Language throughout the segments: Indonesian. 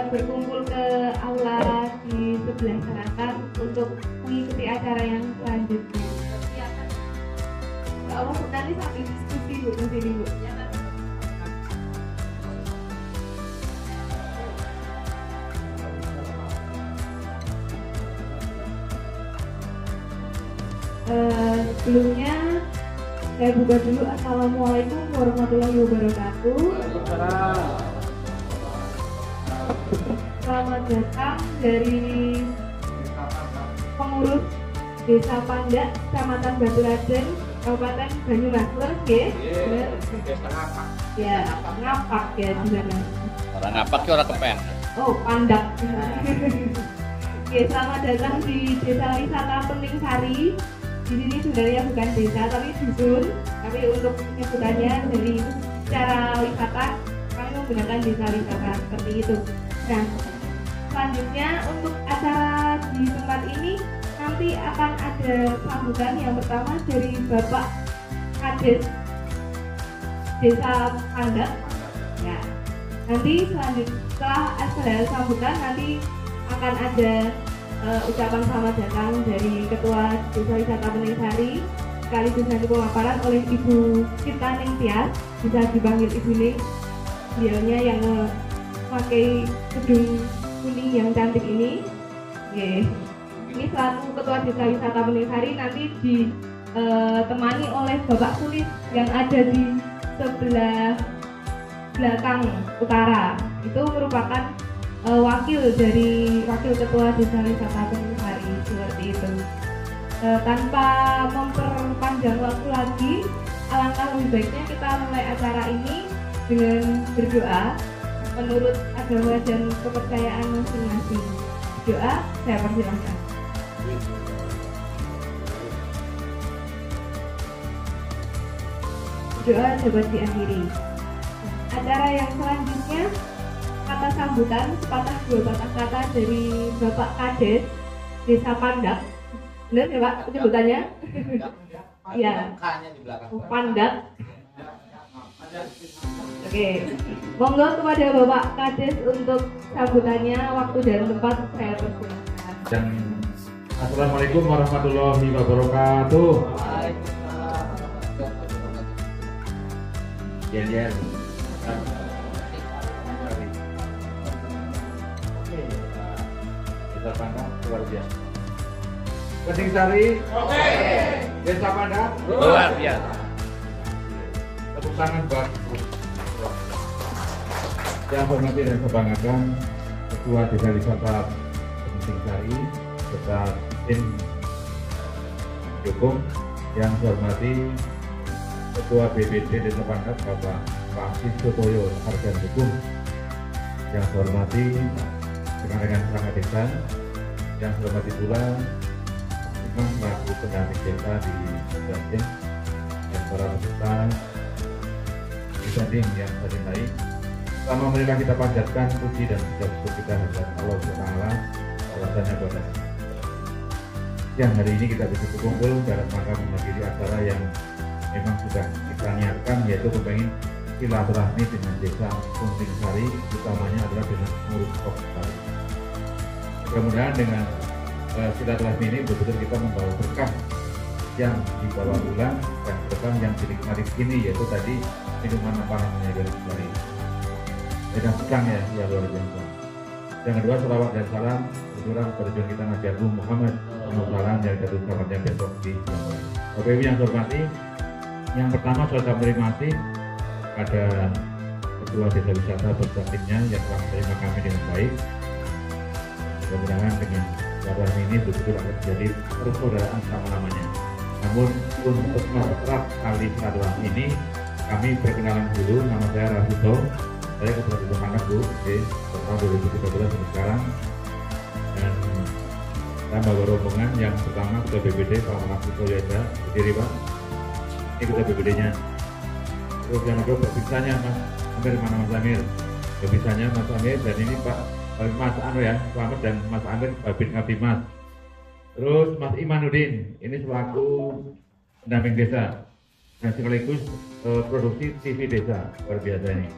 berkumpul ke aula di sebelah selatan untuk mengikuti acara yang selanjutnya. Allah nanti sambil diskusi Bu di sini Bu. Sebelumnya saya buka dulu. Assalamualaikum warahmatullahi wabarakatuh. Selamat datang dari pengurus Desa Pandak, Kecamatan Baturaden, Kabupaten Banyumas. Nggih. Ya, ngapak ya di sana. Orang ngapak ki ora kepen. Oh, Pandak. Oke, selamat datang di Desa Wisata Peningsari. Di sini sebenarnya bukan desa tapi dusun, tapi untuk penyebutannya dari secara wisata kami menggunakan desa wisata seperti itu. Nah, selanjutnya untuk acara di tempat ini nanti akan ada sambutan yang pertama dari Bapak Kades Desa Pandak. Ya, nanti setelah sambutan nanti akan ada ucapan selamat datang dari Ketua Desa Wisata Peningsari sekaligus nanti pemaparan oleh Ibu Cipta Ningtyas, bisa dipanggil Ibu Ning, beliaunya yang memakai gedung kuning yang cantik ini. Oke. Ini selaku Ketua Desa Wisata Peningsari nanti ditemani oleh Bapak Sulis yang ada di sebelah belakang utara. Itu merupakan wakil Ketua Desa Wisata Peningsari seperti itu. Tanpa memperpanjang waktu lagi, alangkah lebih baiknya kita mulai acara ini dengan berdoa menurut agama dan kepercayaan masing-masing. Doa, saya persilahkan. Doa dapat diakhiri. Acara yang selanjutnya, kata sambutan sepatah dua patah kata dari Bapak Kades Desa Pandak. Benar ya Pak penyebutannya? Iya. Pandak. Oke. Monggo kepada Bapak Kades untuk sambutannya, waktu dan tempat saya persilakan. Dan Assalamualaikum warahmatullahi wabarakatuh. Yen. Desa Pandak luar biasa. Peningsari, Desa Pandak Luar biasa. tepuk tangan buat yang hormati dan kebanggakan Ketua Desa Wisata Peningsari serta tim dukung. Yang saya hormati Ketua BPD Desa Pandak Bapak Pak Sotoyo Hargan Dukung. Yang saya hormati rekan-rekan perangkat desa. Yang saya hormati pula Imam selaku pendamping desa di Banten dan para peserta disanding yang saya cintai. Pertama marilah kita panjatkan puji dan puja syukur kita kepada Allah SWT. Alasannya pada yang hari ini kita bisa berkumpul dalam rangka menghadiri acara yang memang sudah kita niatkan, yaitu kepengen silaturahmi dengan Desa Peningsari, utamanya adalah dengan pengurus Kopsari. Mudah-mudahan dengan silaturahmi ini betul-betul kita membawa berkah yang dibawa pulang dan berkah yang dinikmati ini, yaitu tadi minuman apa namanya dari Kopsari. Enak sekali ya luar biasa. Yang kedua, salawat dan salam berkurang kepada Junjungan kita Nabi Agung Muhammad SAW yang jatuh selamatnya besok di Jawa. Bapak Ibu yang saya hormati, yang pertama saya terima kasih pada Ketua Desa Wisata beserta timnya yang telah menerima kami dengan baik. Mudah-mudahan dengan silaturahmi ini betul-betul akan menjadi persaudaraan selama-lamanya. Namun untuk mempererat tali silaturahmi ini, kami perkenalan dulu. Nama saya Rafito. Saya Ketua Desa Pandak Bu, tahun 2013 sampai sekarang. Dan saya bawa rombongan yang pertama Ketua BPD Pak Muhammad Soyoda, berdiri Pak. Ini Ketua BPD-nya. Terus yang kedua perpisahnya Mas Amir, mana Mas Amir? Perpisahnya Mas Amir, dan ini Pak Mas Anu ya, Selamat dan Mas Amir Babin Kabimas. Terus Mas Imanuddin, ini selaku pendamping desa dan sekaligus produksi TV desa, luar biasa ini.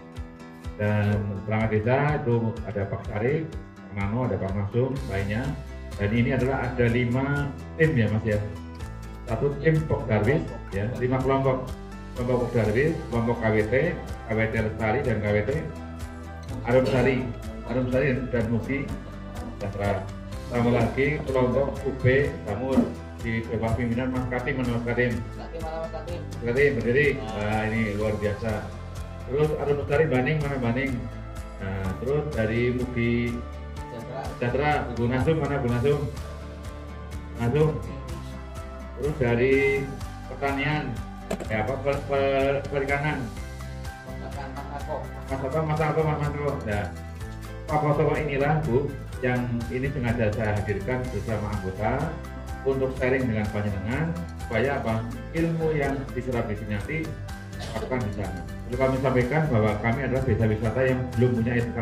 Dan perangkat desa itu ada Pak Syarif, Pak Nano, ada Pak Masum, lainnya. Dan ini adalah ada 5 tim ya Mas ya. Satu tim Pok Darwis ya, 5 kelompok. Kelompok Pok Darwis, kelompok KWT, KWT Lestari dan KWT Arum Sari dan Mugi Sejahtera. Tambah lagi kelompok UB Damur di bawah pimpinan Mas Katim, Katim berdiri. Nah ini luar biasa. Terus Arum Sari Baning, mana Baning? Nah terus dari Mugi Sejahtera, Bu Nasum, mana Bu Nasum? Nasum. Terus dari pertanian, ya apa perikanan? Mas Ako. Nah, pokok inilah Bu, yang ini sengaja saya hadirkan bersama anggota untuk sharing dengan panjenengan supaya apa? Ilmu yang diserap di sini nanti akan di sana. Lalu kami sampaikan bahwa kami adalah desa wisata yang belum punya SK.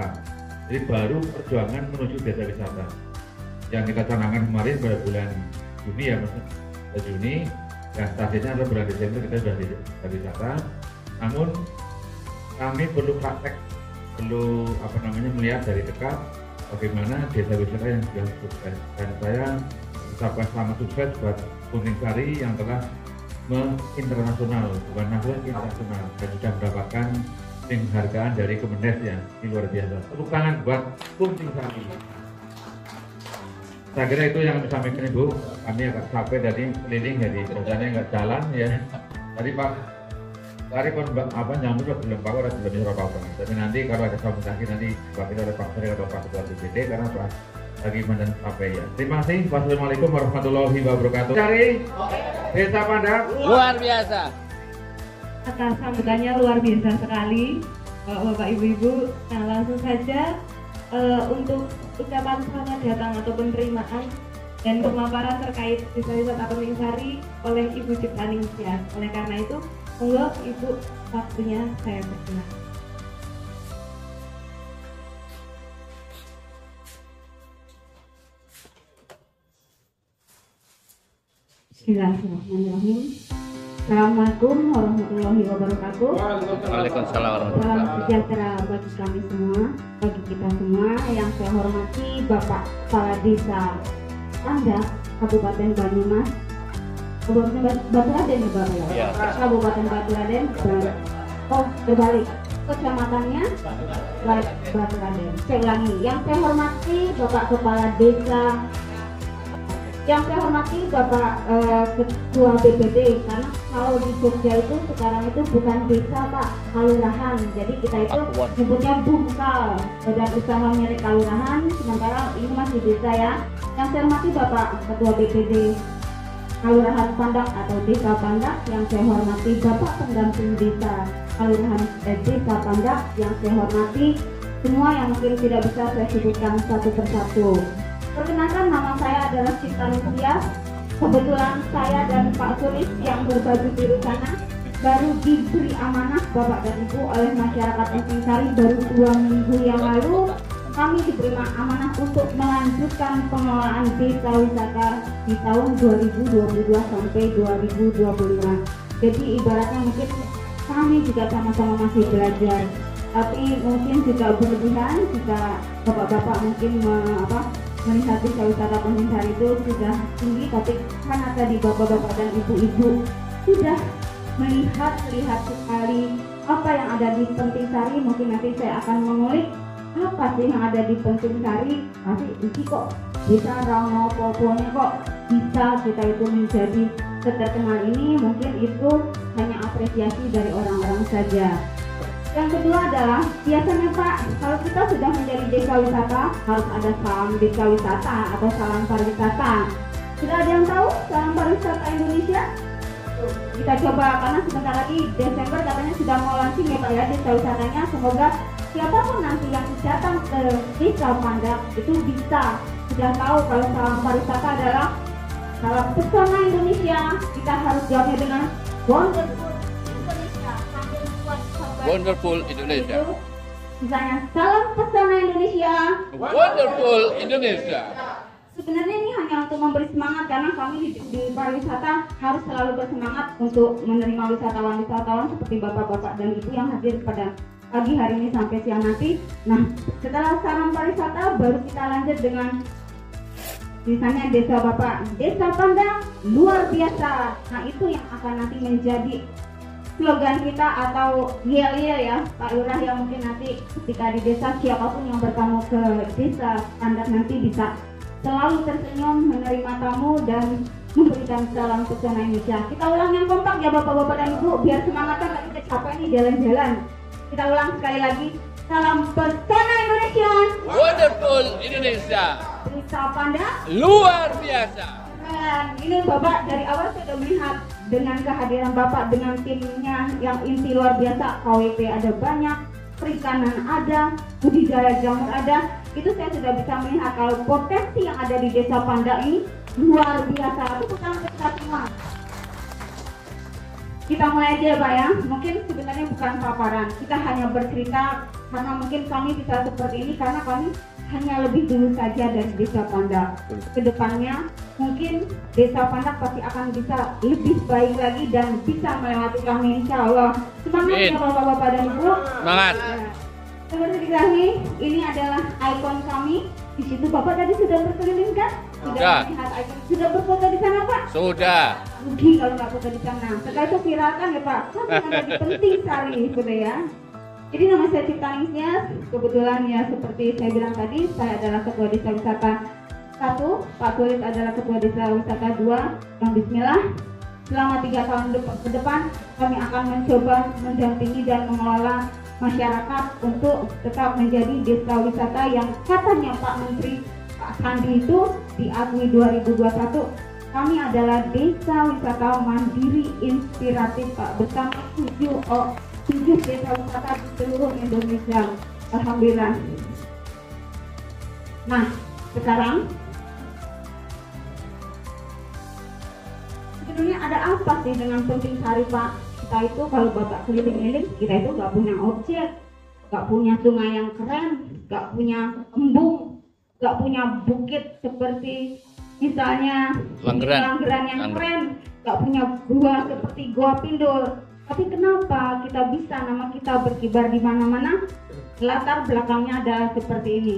Jadi baru perjuangan menuju desa wisata. Yang kita canangkan kemarin pada bulan Juni ya Mas. Juni, dan targetnya adalah bulan Desember kita sudah di desa wisata. Namun kami perlu praktek, perlu melihat dari dekat bagaimana desa wisata yang sudah sukses. Dan saya ucapkan selamat sukses buat Punting Sari yang telah internasional, bukan nasional, internasional, dan sudah mendapatkan penghargaan dari Kemendes ya. Ini luar biasa. Tepuk tangan buat Punting Sari. Saya kira itu yang kami sampaikan Ibu. Kami agak capek dari keliling, jadi perusahaannya nggak jalan ya. Tadi Pak Tari pun nyambut belum Pak orang belum bisa apa-apa. Tapi nanti kalau ada sambung lagi nanti diwakili oleh Pak Sari atau Pak Ketua BPD karena Pak lagi mandan capek ya. Terima kasih. Wassalamualaikum warahmatullahi wabarakatuh. Dari Desa Pandak Luar biasa. Atas sambutannya luar biasa sekali, Bapak Ibu-Ibu. Nah langsung saja untuk ucapan selamat datang atau penerimaan dan pemaparan terkait desa wisata Punting Sari oleh Ibu Ciptaningsih. Oleh karena itu, monggo Ibu waktunya saya persilakan. Bismillahirrahmanirrahim. Assalamualaikum warahmatullahi wabarakatuh. Waalaikumsalam warahmatullahi Salam wabarakatuh. sejahtera bagi kami semua, bagi kita semua. Yang saya hormati Bapak Kepala Desa Pandak, Kabupaten Banyumas, Kabupaten Baturaden ya Bapak ya? Ya. Kabupaten Baturaden, berbalik. Kecamatannya Baturaden. Saya ulangi, yang saya hormati Bapak Kepala Desa, yang saya hormati Bapak Ketua BPD, karena kalau di Jogja itu sekarang itu bukan desa Pak, kalurahan. Jadi kita itu nyebutnya Bungkal, badan usaha milik kalurahan, sementara ini masih desa ya. Yang saya hormati Bapak Ketua BPD Kalurahan Pandak atau Desa Pandak, yang saya hormati Bapak Pendamping Desa Kalurahan Desa Pandak, yang saya hormati semua yang mungkin tidak bisa saya sebutkan satu persatu. Perkenalkan, nama saya adalah Ciptaningsih. Kebetulan saya dan Pak Sulis yang berbaju biru sana baru diberi amanah Bapak dan Ibu oleh masyarakat Punting Sari baru 2 minggu yang lalu. Kami diberi amanah untuk melanjutkan pengelolaan desa wisata di tahun 2022 sampai 2025. Jadi ibaratnya mungkin kami juga sama-sama masih belajar. Tapi mungkin juga berlebihan jika bapak-bapak mungkin melihat desa wisata Punting Sari itu sudah tinggi, tapi karena tadi bapak-bapak dan ibu-ibu sudah melihat sekali apa yang ada di Punting Sari, mungkin nanti saya akan mengulik apa sih yang ada di Punting Sari. Pasti isi kok bisa Rano Poponya kok bisa kita itu menjadi terkenal ini, mungkin itu hanya apresiasi dari orang-orang saja. Yang kedua adalah biasanya Pak, kalau kita sudah menjadi desa wisata harus ada salam desa wisata atau salam pariwisata. Sudah ada yang tahu salam pariwisata Indonesia? Kita coba, karena sebentar lagi Desember katanya sudah mau launching ya Pak ya desa wisatanya. Semoga siapapun nanti yang datang ke Desa Pandak itu bisa sudah tahu kalau salam pariwisata adalah salam pesona Indonesia. Kita harus jawabnya dengan wonderful Indonesia. Wonderful Indonesia. Misalnya salam pesona Indonesia. Wonderful Indonesia. Sebenarnya ini hanya untuk memberi semangat, karena kami di pariwisata harus selalu bersemangat untuk menerima wisatawan-wisatawan seperti bapak-bapak dan ibu yang hadir pada pagi hari ini sampai siang nanti. Nah, setelah sarana pariwisata baru kita lanjut dengan misalnya desa Bapak, desa pandang luar biasa. Nah, itu yang akan nanti menjadi slogan kita atau yel-yel ya Pak Lurah, yang mungkin nanti ketika di desa siapapun yang bertamu ke desa pandang nanti bisa selalu tersenyum menerima tamu dan memberikan salam pesona Indonesia. Kita ulang yang kompak ya Bapak-bapak dan Ibu, biar semangatnya nggak kita capek nih jalan-jalan. Kita ulang sekali lagi, salam pesona Indonesia. Wonderful Indonesia. Desa pandang Luar biasa. keren. Ini Bapak dari awal sudah melihat dengan kehadiran Bapak dengan timnya yang inti luar biasa. KWP ada banyak, perikanan ada, budidaya jamur ada. Itu saya sudah bisa melihat kalau potensi yang ada di desa Pandang ini luar biasa. Itu bukan kita semua. Kita mulai aja Pak ya. Mungkin sebenarnya bukan paparan, kita hanya bercerita karena mungkin kami bisa seperti ini karena kami hanya lebih dulu saja dari desa Pandang. Kedepannya mungkin desa Pandang pasti akan bisa lebih baik lagi dan bisa melewati kami insya Allah. Semangat ya Bapak-bapak dan Ibu. Semangat. Ya. Seperti diketahui, ini adalah ikon kami. Di situ Bapak tadi sudah berkeliling kan? Sudah. Melihat ikon. Sudah berfoto di sana Pak? Sudah. Rugi kalau nggak foto di sana. Setelah itu viralkan ya Pak. Kan yang lagi penting sekali gitu ya. Jadi nama saya Ciptaningsnya, kebetulan ya seperti saya bilang tadi, saya adalah Ketua Desa Wisata 1, Pak Kulit adalah Ketua Desa Wisata 2, yang bismillah. Selama 3 tahun ke depan, kami akan mencoba mendampingi dan mengelola masyarakat untuk tetap menjadi desa wisata yang katanya Pak Menteri Pak Sandi itu diakui 2021. Kami adalah desa wisata mandiri inspiratif Pak, bersama 7 desa wisata di seluruh Indonesia. Alhamdulillah. Nah, sekarang sebenarnya ada apa sih dengan Penting Sari Pak? Kita itu kalau Bapak keliling-keliling, kita itu nggak punya objek, nggak punya sungai yang keren, nggak punya embung, nggak punya bukit seperti misalnya Langgeran yang keren, nggak punya gua seperti Gua Pindul. Tapi kenapa kita bisa nama kita berkibar di mana-mana? Latar belakangnya adalah seperti ini.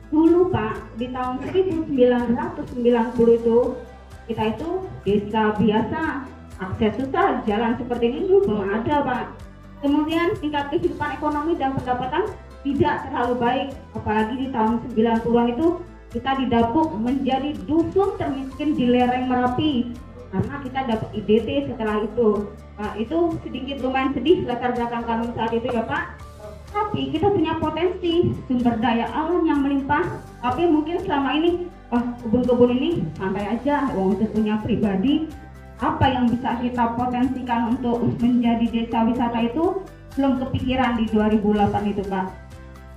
Dulu Pak, di tahun 1990 itu kita itu desa biasa, akses susah, jalan seperti ini dulu belum ada Pak. Kemudian tingkat kehidupan ekonomi dan pendapatan tidak terlalu baik, apalagi di tahun 90-an itu kita didapuk menjadi dusun termiskin di lereng Merapi karena kita dapat IDT setelah itu. Nah, itu sedikit lumayan sedih latar belakang kami saat itu ya Pak. Tapi kita punya potensi sumber daya alam yang melimpah. Tapi mungkin selama ini, kebun-kebun ini santai aja, wong itu punya pribadi. Apa yang bisa kita potensikan untuk menjadi desa wisata itu belum kepikiran di 2008 itu Pak.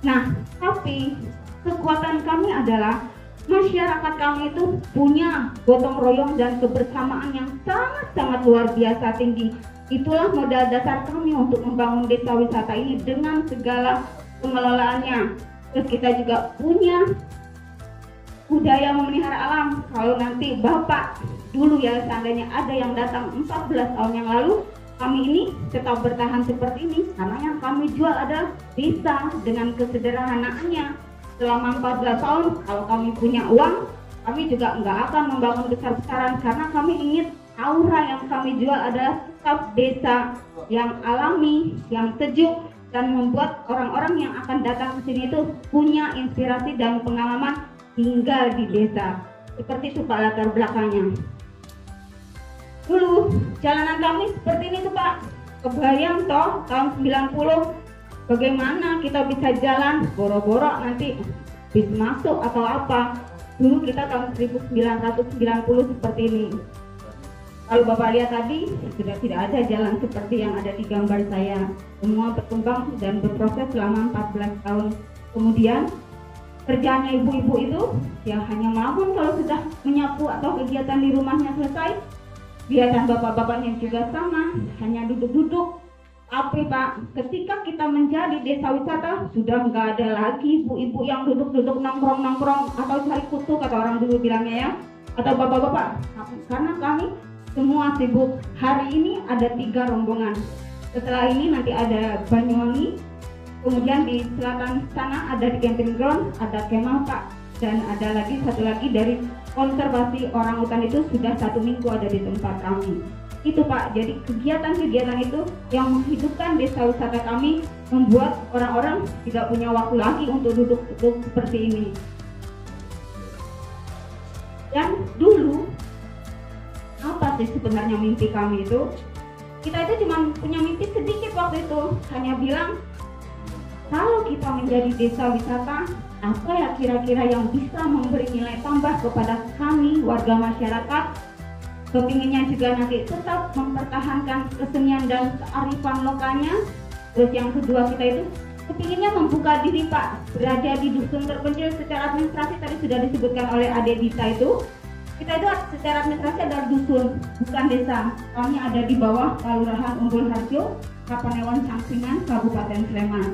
Nah, tapi kekuatan kami adalah masyarakat kami itu punya gotong royong dan kebersamaan yang sangat-sangat luar biasa tinggi. Itulah modal dasar kami untuk membangun desa wisata ini dengan segala pengelolaannya. Terus kita juga punya budaya memelihara alam. Kalau nanti Bapak dulu ya seandainya ada yang datang 14 tahun yang lalu, kami ini tetap bertahan seperti ini karena yang kami jual adalah desa dengan kesederhanaannya. Selama 14 tahun kalau kami punya uang, kami juga nggak akan membangun besar-besaran karena kami ingin aura yang kami jual adalah tetap desa yang alami, yang sejuk dan membuat orang-orang yang akan datang ke sini itu punya inspirasi dan pengalaman tinggal di desa. Seperti itu Pak latar belakangnya. Dulu jalanan kami seperti ini tuh Pak. Kebayang toh tahun 90 bagaimana kita bisa jalan boro-boro nanti bis masuk atau apa. Dulu kita tahun 1990 seperti ini. Kalau Bapak lihat tadi sudah tidak ada jalan seperti yang ada di gambar saya. Semua berkembang dan berproses selama 14 tahun. Kemudian kerjaannya ibu-ibu itu ya hanya melamun kalau sudah menyapu atau kegiatan di rumahnya selesai. Kegiatan bapak-bapaknya juga sama, hanya duduk-duduk. Tapi Pak, ketika kita menjadi desa wisata sudah nggak ada lagi ibu-ibu yang duduk-duduk nongkrong-nongkrong atau cari kutu kata orang dulu bilangnya ya, atau bapak-bapak. Karena kami semua sibuk. Hari ini ada 3 rombongan. Setelah ini nanti ada Banyuwangi, Kemudian di selatan sana ada di camping ground, ada kemah Pak, dan ada lagi satu lagi dari konservasi orangutan itu sudah 1 minggu ada di tempat kami. Itu Pak, jadi kegiatan-kegiatan itu yang menghidupkan desa wisata kami, membuat orang-orang tidak punya waktu lagi untuk duduk seperti ini. Dan dulu, apa sih sebenarnya mimpi kami itu? Kita itu cuma punya mimpi sedikit waktu itu, hanya bilang, kalau kita menjadi desa wisata, apa ya kira-kira yang bisa memberi nilai tambah kepada kami, warga masyarakat? Kepinginnya juga nanti tetap mempertahankan kesenian dan kearifan lokalnya. Terus yang kedua kita itu kepinginnya membuka diri Pak, berada di dusun terpencil secara administrasi tadi sudah disebutkan oleh Adik Dita itu. Kita itu secara administrasi adalah dusun, bukan desa. Kami ada di bawah Kelurahan Umbul Harjo, Kapanewon Cangsingan, Kabupaten Sleman.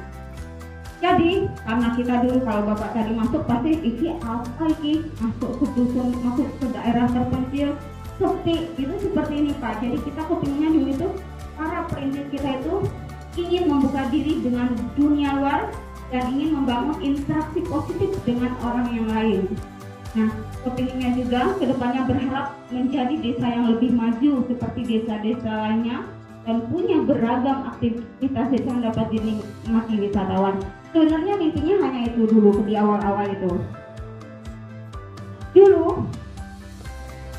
Jadi karena kita dulu kalau Bapak tadi masuk pasti iki apa iki masuk ke dusun, masuk ke daerah terpencil, sepi itu seperti ini Pak. Jadi kita kepinginnya dulu itu para perintis kita itu ingin membuka diri dengan dunia luar dan ingin membangun interaksi positif dengan orang yang lain. Nah, kepinginnya juga kedepannya berharap menjadi desa yang lebih maju seperti desa-desa lainnya dan punya beragam aktivitas desa yang dapat dinikmati wisatawan. Sebenarnya mimpinya hanya itu dulu di awal-awal itu. Dulu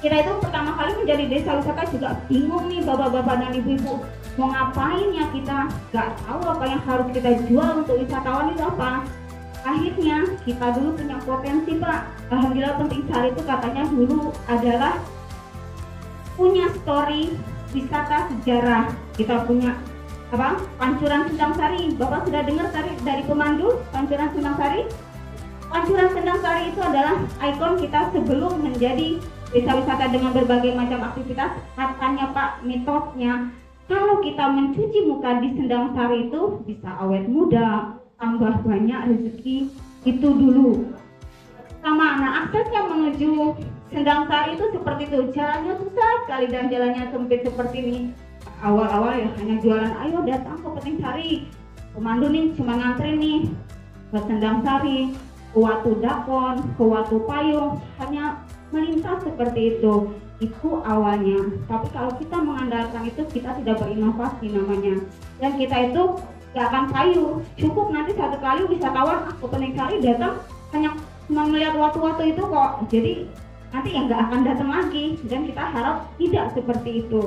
kita itu pertama kali menjadi desa wisata juga bingung nih bapak-bapak dan ibu-ibu mau ngapain ya, kita nggak tahu apa yang harus kita jual untuk wisatawan itu apa. Akhirnya kita dulu punya potensi Pak. Alhamdulillah Penting Sari itu katanya dulu adalah punya story wisata sejarah. Kita punya apa? Pancuran Sendang Sari. Bapak sudah dengar tadi dari pemandu Pancuran Sendang Sari? Pancuran Sendang Sari itu adalah ikon kita sebelum menjadi desa wisata dengan berbagai macam aktivitas. Katanya Pak, mitosnya kalau kita mencuci muka di Sendang Sari itu bisa awet muda, tambah banyak rezeki. Itu dulu. Sama, nah aksesnya menuju Sendang Sari itu seperti itu, jalannya susah sekali dan jalannya sempit seperti ini. Awal-awal ya hanya jualan, ayo datang ke Penting Sari, pemandu nih cuma ngantri nih ke Sendang Sari, ke Watu Dakon, ke Watu Payung, hanya melintas seperti itu. Itu awalnya. Tapi kalau kita mengandalkan itu, kita tidak berinovasi namanya. Dan kita itu gak akan payu. Cukup nanti satu kali wisatawan ke Penting Sari datang hanya cuma melihat watu-watu itu kok. Jadi nanti yang gak akan datang lagi. Dan kita harap tidak seperti itu.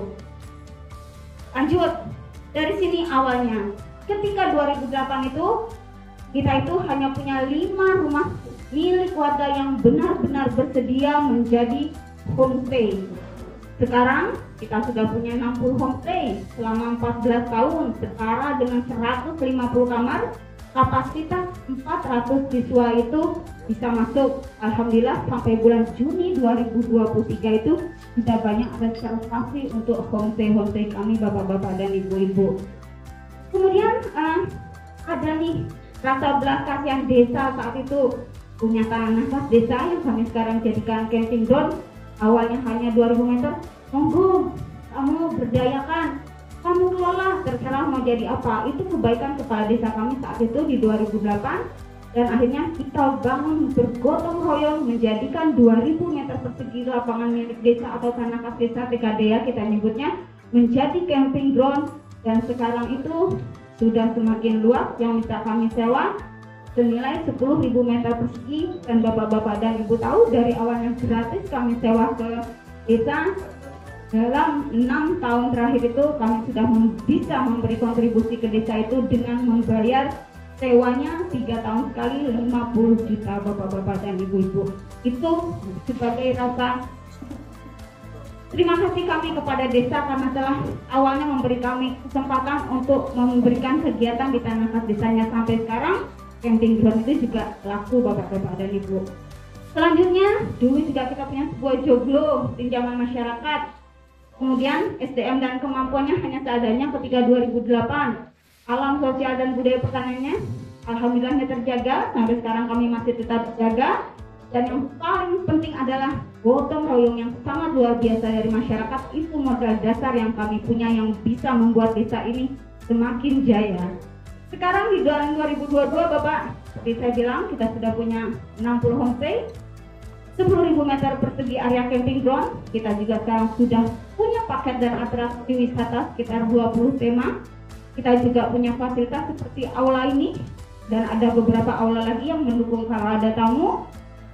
Lanjut dari sini awalnya. Ketika 2008 itu kita itu hanya punya 5 rumah milik warga yang benar-benar bersedia menjadi homestay. Sekarang kita sudah punya 60 homestay selama 14 tahun, setara dengan 150 kamar, kapasitas 400 siswa itu bisa masuk. Alhamdulillah sampai bulan Juni 2023 itu sudah banyak reservasi untuk homestay kami bapak-bapak dan ibu-ibu. Kemudian ada nih rasa belas kasihan desa saat itu punya tanah nafas desa yang kami sekarang jadikan camping ground. Awalnya hanya 2000 meter, monggo kamu berdayakan, kamu kelola, terserah mau jadi apa. Itu kebaikan kepala desa kami saat itu di 2008. Dan akhirnya kita bangun bergotong royong menjadikan 2000 meter persegi lapangan milik desa atau tanah khas desa TKDA kita nyebutnya menjadi camping ground. Dan sekarang itu sudah semakin luas yang bisa kami sewa senilai 10.000 meter persegi. Dan bapak-bapak dan ibu tahu dari awalnya gratis kami sewa ke desa, dalam 6 tahun terakhir itu kami sudah bisa memberi kontribusi ke desa itu dengan membayar sewanya 3 tahun sekali 50 juta bapak-bapak dan ibu-ibu. Itu sebagai rasa terima kasih kami kepada desa karena telah awalnya memberi kami kesempatan untuk memberikan kegiatan di tanah khas desanya. Sampai sekarang camping ground itu juga laku bapak-bapak dan ibu. Selanjutnya dulu juga kita punya sebuah joglo pinjaman masyarakat. Kemudian SDM dan kemampuannya hanya seadanya ketika 2008. Alam sosial dan budaya pertanannya alhamdulillahnya terjaga sampai sekarang, kami masih tetap jaga. Dan yang paling penting adalah gotong royong yang sangat luar biasa dari masyarakat. Itu modal dasar yang kami punya yang bisa membuat desa ini semakin jaya. Sekarang di tahun 2022 Bapak, seperti saya bilang kita sudah punya 60 homestay, 10.000 meter persegi area camping ground. Kita juga sekarang sudah punya paket dan atraksi wisata sekitar 20 tema. Kita juga punya fasilitas seperti aula ini dan ada beberapa aula lagi yang mendukung kalau ada tamu.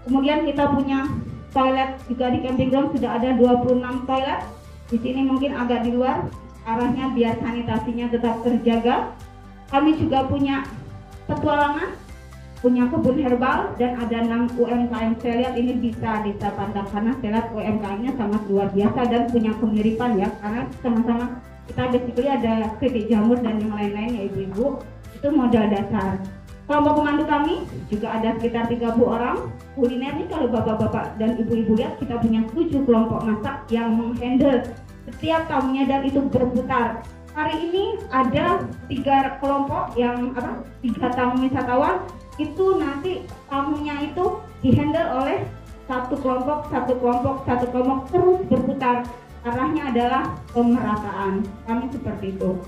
Kemudian kita punya toilet juga di camping ground, sudah ada 26 toilet. Di sini mungkin agak di luar arahnya biar sanitasinya tetap terjaga. Kami juga punya petualangan, punya kebun herbal, dan ada 6 UMKM. Saya lihat ini bisa pandang karena saya lihat UMKM-nya sangat luar biasa dan punya kemiripan ya, karena sama-sama kita basically ada keripik jamur dan yang lain-lain ya ibu-ibu. Itu modal dasar. Kelompok pemandu kami juga ada sekitar 30 orang. Kuliner nih kalau bapak-bapak dan ibu-ibu lihat kita punya 7 kelompok masak yang menghandle setiap tamunya dan itu berputar. Hari ini ada 3 kelompok yang 3 tamu wisatawan, itu nanti tamunya itu dihandle oleh satu kelompok terus berputar. Arahnya adalah pemerataan. Kami seperti itu.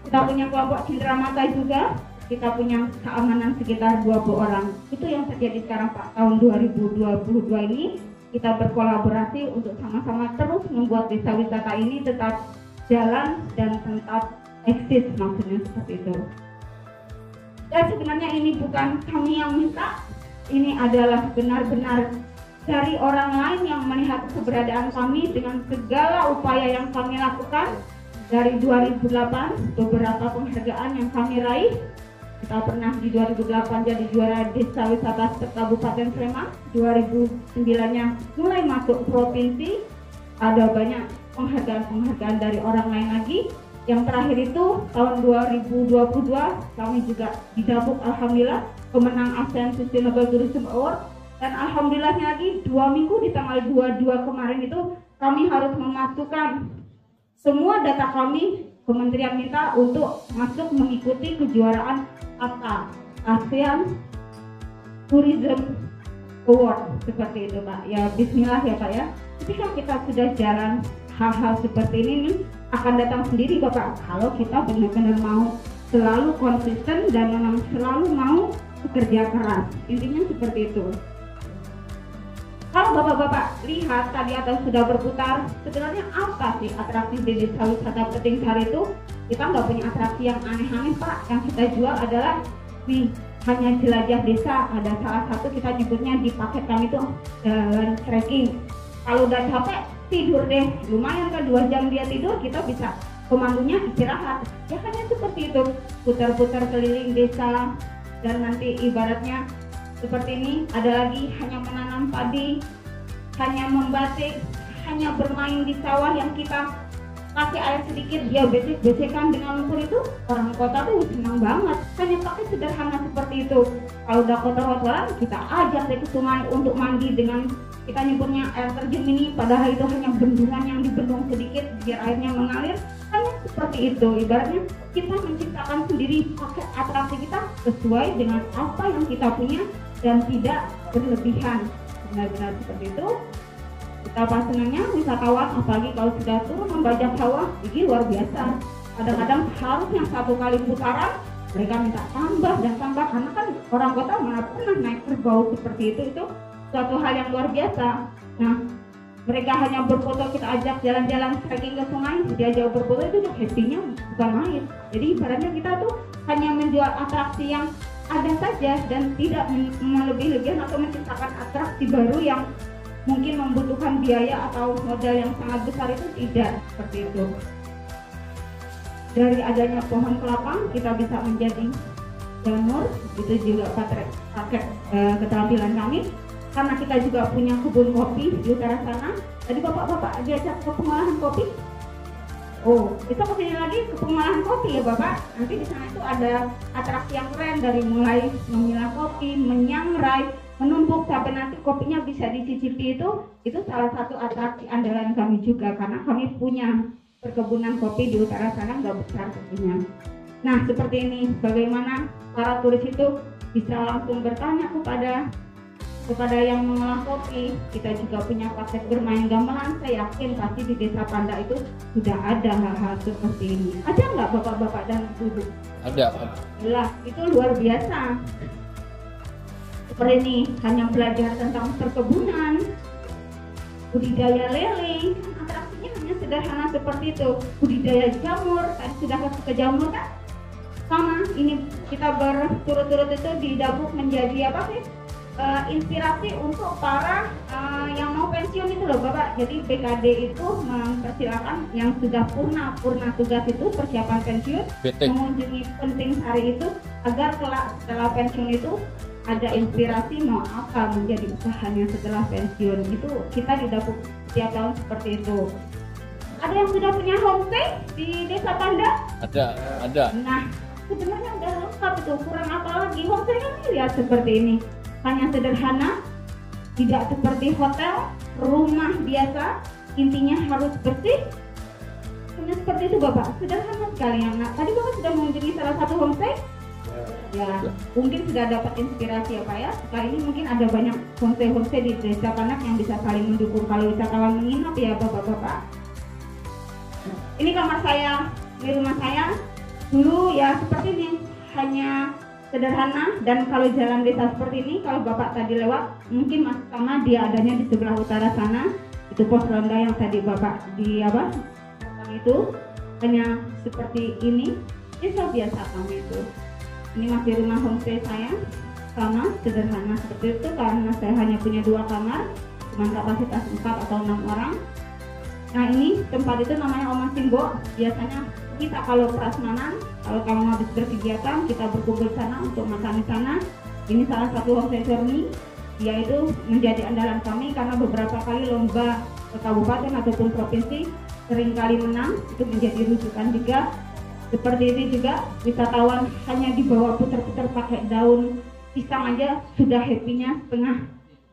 Kita punya kelompok cenderamata juga. Kita punya keamanan sekitar 20 orang. Itu yang terjadi sekarang Pak, tahun 2022 ini kita berkolaborasi untuk sama-sama terus membuat desa wisata ini tetap jalan dan tetap eksis, maksudnya seperti itu. Dan sebenarnya ini bukan kami yang minta, ini adalah benar-benar dari orang lain yang melihat keberadaan kami dengan segala upaya yang kami lakukan. Dari 2008 beberapa penghargaan yang kami raih. Kita pernah di 2008 jadi juara desa wisata Kabupaten Sleman, 2009-nya mulai masuk provinsi. Ada banyak penghargaan dari orang lain lagi. Yang terakhir itu tahun 2022 kami juga didapuk alhamdulillah pemenang ASEAN Sustainable Tourism Award, dan alhamdulillahnya lagi 2 minggu di tanggal 22 kemarin itu kami harus memasukkan semua data kami. Kementerian minta untuk masuk mengikuti kejuaraan ASEAN Tourism Award seperti itu Pak. Ya bismillah ya Pak ya. Ketika kita sudah jalan hal-hal seperti ini nih, akan datang sendiri Bapak kalau kita benar-benar mau selalu konsisten dan memang selalu mau bekerja keras. Intinya seperti itu. Kalau bapak-bapak lihat tadi atau sudah berputar, sebenarnya apa sih atraksi di desa wisata Peting Sari itu? Kita nggak punya atraksi yang aneh-aneh Pak. Yang kita jual adalah hanya jelajah desa. Ada salah satu kita nyebutnya di paket kami itu jalan trekking. Kalau udah capek tidur deh, lumayan kan 2 jam dia tidur, kita bisa pemandunya istirahat. Ya hanya seperti itu, putar-putar keliling desa. Dan nanti ibaratnya seperti ini, ada lagi hanya menanam padi, hanya membatik, hanya bermain di sawah yang kita pakai air sedikit, dia becek-becekan dengan lumpur. Itu orang kota tuh senang banget, hanya pakai sederhana seperti itu. Kalau udah kotor-kotoran, kita ajak deh ke sungai untuk mandi dengan kita nyebutnya air terjun mini, padahal itu hanya bendungan yang dibendung sedikit biar airnya mengalir. Hanya seperti itu, ibaratnya kita menciptakan sendiri pakai atraksi kita sesuai dengan apa yang kita punya dan tidak berlebihan. Benar-benar seperti itu. Betapa senangnya wisatawan, apalagi kalau sudah turun membajak sawah, ini luar biasa. Kadang-kadang harusnya 1 kali putaran mereka minta tambah dan tambah, karena kan orang kota mana pernah naik kerbau seperti itu suatu hal yang luar biasa. Nah, mereka hanya berfoto, kita ajak jalan-jalan trekking ke sungai, dia jauh berfoto, itu happy-nya bukan main. Jadi ibaratnya kita tuh hanya menjual atraksi yang ada saja dan tidak melebih-lebihkan atau menciptakan atraksi baru yang mungkin membutuhkan biaya atau modal yang sangat besar, itu tidak seperti itu. Dari adanya pohon kelapa kita bisa menjadi jamur, itu juga paket keterampilan kami. Karena kita juga punya kebun kopi di utara sana. Tadi bapak-bapak diajak ke pengolahan kopi. Oh, kita kesini lagi ke pengolahan kopi ya Bapak. Nanti di sana itu ada atraksi yang keren, dari mulai memilah kopi, menyangrai, menumpuk sampai nanti kopinya bisa dicicipi. Itu salah satu atraksi andalan kami juga, karena kami punya perkebunan kopi di utara sana, nggak besar tentunya. Nah seperti ini, bagaimana para turis itu bisa langsung bertanya kepada kepada yang mengolah kopi, kita juga punya praktek bermain gamelan. Saya yakin pasti di Desa Panda itu sudah ada hal-hal seperti ini. Ada nggak bapak-bapak dan ibu? Ada. Lah, itu luar biasa. Seperti ini, hanya belajar tentang perkebunan, budidaya lele, atraksinya hanya sederhana seperti itu. Budidaya jamur, tadi sudah ke jamur kan? Sama, ini kita berturut-turut itu didapuk menjadi apa sih? Inspirasi untuk para yang mau pensiun itu loh Bapak. Jadi BKD itu mempersilakan yang sudah purna tugas itu persiapan pensiun mengunjungi Penting Sari itu agar kelak setelah pensiun itu ada inspirasi mau apa menjadi usahanya setelah pensiun. Itu kita didapuk setiap tahun seperti itu. Ada yang sudah punya homestay di Desa Panda? Ada. Nah, sebenarnya udah lengkap itu, kurang apa lagi? Homestay kan lihat seperti ini. Hanya sederhana, tidak seperti hotel, rumah biasa, intinya harus bersih. Hanya seperti itu Bapak, sederhana sekali. Nah, tadi Bapak sudah mengunjungi salah satu homestay? Ya, mungkin sudah dapat inspirasi ya Pak ya. Kali ini mungkin ada banyak homestay di Desa Panak yang bisa saling mendukung kalau wisatawan menginap ya Bapak-bapak. Ini kamar saya, di rumah saya. Dulu ya seperti ini, hanya sederhana, dan kalau jalan desa seperti ini, kalau Bapak tadi lewat, mungkin masih sama, dia adanya di sebelah utara sana. Itu pos ronda yang tadi Bapak di apa? Itu hanya seperti ini. Desa biasa kami itu. Ini masih rumah homestay saya, sama sederhana seperti itu karena saya hanya punya 2 kamar, dengan kapasitas 4 atau 6 orang. Nah ini tempat itu namanya Oma Simbo. Biasanya kita kalau prasmanan, kalau kamu habis berkegiatan, kita berkumpul sana untuk makan di sana. Ini salah satu homestay Cermi, dia itu menjadi andalan kami karena beberapa kali lomba ke kabupaten ataupun provinsi seringkali menang, itu menjadi rujukan juga. Seperti ini juga wisatawan hanya dibawa putar-putar pakai daun pisang aja sudah happy-nya setengah